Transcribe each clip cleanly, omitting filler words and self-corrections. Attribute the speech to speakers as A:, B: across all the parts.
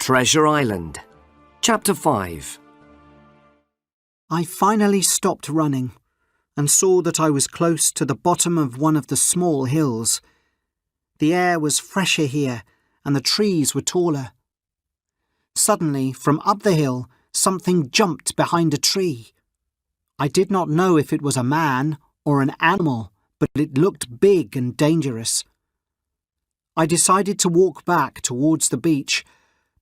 A: Treasure Island. Chapter 5.
B: I finally stopped running and saw that I was close to the bottom of one of the small hills. The air was fresher here and the trees were taller. Suddenly, from up the hill, something jumped behind a tree. I did not know if it was a man or an animal, but it looked big and dangerous. I decided to walk back towards the beach,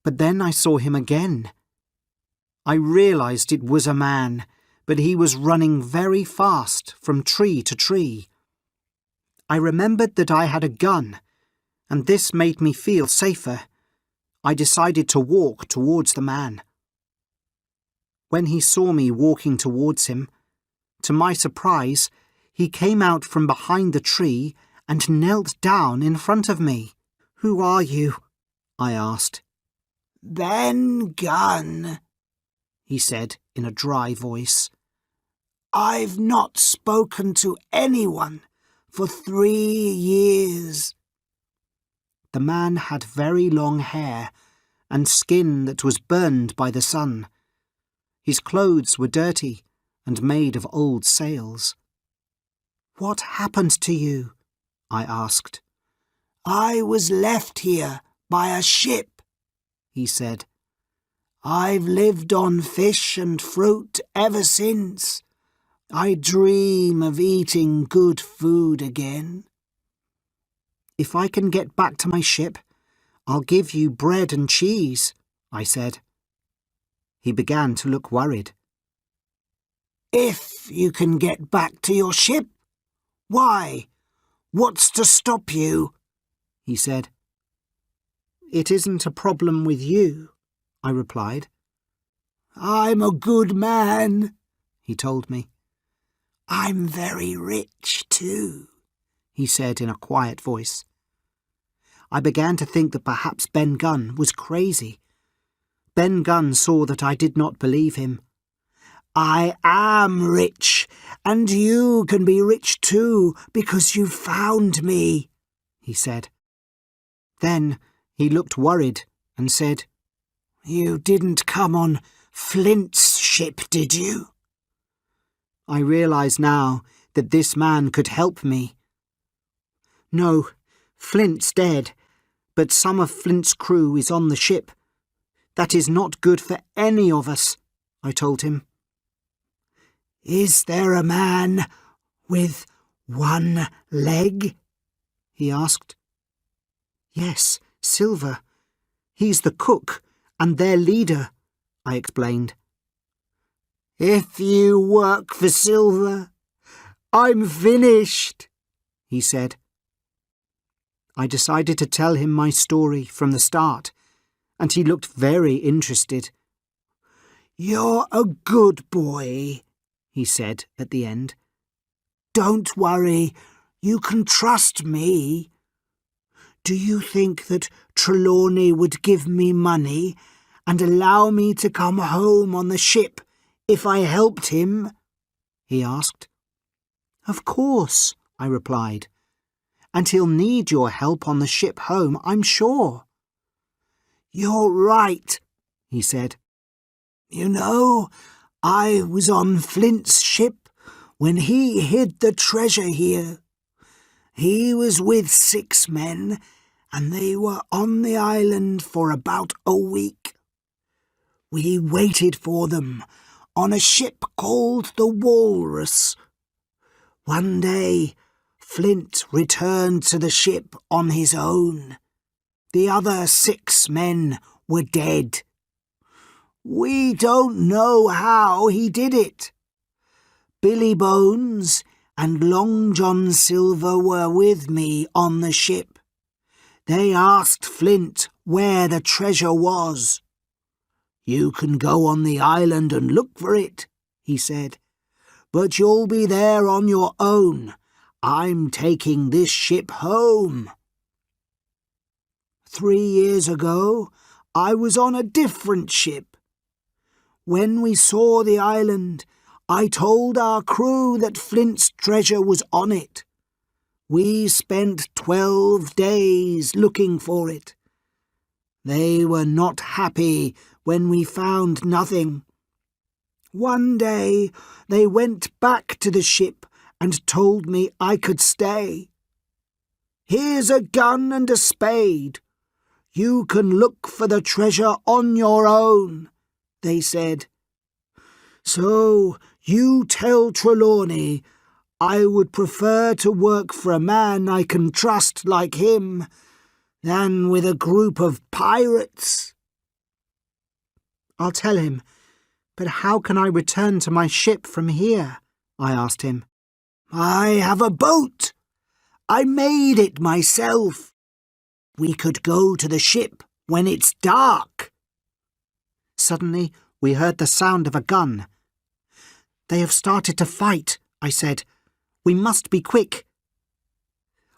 B: but then I saw him again. I realized it was a man, but he was running very fast from tree to tree. I remembered that I had a gun, and this made me feel safer. I decided to walk towards the man. When he saw me walking towards him, to my surprise, he came out from behind the tree and knelt down in front of me. "Who are you?" I asked.
C: "Ben Gunn," he said in a dry voice. "I've not spoken to anyone for 3 years.
B: The man had very long hair and skin that was burned by the sun. His clothes were dirty and made of old sails. "What happened to you?" I asked.
C: "I was left here by a ship," he said. "I've lived on fish and fruit ever since. I dream of eating good food again."
B: "If I can get back to my ship, I'll give you bread and cheese," I said. He began to look worried.
C: "If you can get back to your ship? Why? What's to stop you?" he said.
B: "It isn't a problem with you," I replied.
C: "I'm a good man," he told me. "I'm very rich too," he said in a quiet voice.
B: I began to think that perhaps Ben Gunn was crazy. Ben Gunn saw that I did not believe him.
C: "I am rich, and you can be rich too because you found me," he said.
B: Then he looked worried and said,
C: "You didn't come on Flint's ship, did you?"
B: I realize now that this man could help me. "No, Flint's dead, but some of Flint's crew is on the ship. That is not good for any of us," I told him.
C: "Is there a man with one leg?" he asked.
B: "Yes, Silver. He's the cook and their leader," I explained.
C: "If you work for Silver, I'm finished," he said.
B: I decided to tell him my story from the start, and he looked very interested.
C: "You're a good boy," he said at the end. "Don't worry, you can trust me. Do you think that Trelawney would give me money and allow me to come home on the ship if I helped him?" he asked.
B: "Of course," I replied. "And he'll need your help on the ship home, I'm sure."
C: "You're right," he said. "You know, I was on Flint's ship when he hid the treasure here. He was with 6 men, and they were on the island for about a week. We waited for them on a ship called the Walrus. One day, Flint returned to the ship on his own. The other 6 men were dead. We don't know how he did it. Billy Bones and Long John Silver were with me on the ship. They asked Flint where the treasure was. 'You can go on the island and look for it,' he said, 'but you'll be there on your own. I'm taking this ship home.' 3 years ago, I was on a different ship. When we saw the island, I told our crew that Flint's treasure was on it. We spent 12 days looking for it. They were not happy when we found nothing. One day they went back to the ship and told me I could stay. Here's a gun and a spade. You can look for the treasure on your own, they said. So you tell Trelawney I would prefer to work for a man I can trust like him than with a group of pirates.
B: I'll tell him, but how can I return to my ship from here? I asked him.
C: I have a boat. I made it myself. We could go to the ship when it's dark.
B: Suddenly, we heard the sound of a gun. They have started to fight, I said. We must be quick.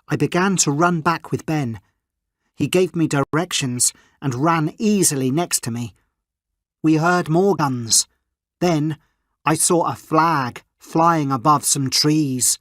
B: I began to run back with Ben. He gave me directions and ran easily next to me. We heard more guns. Then I saw a flag flying above some trees.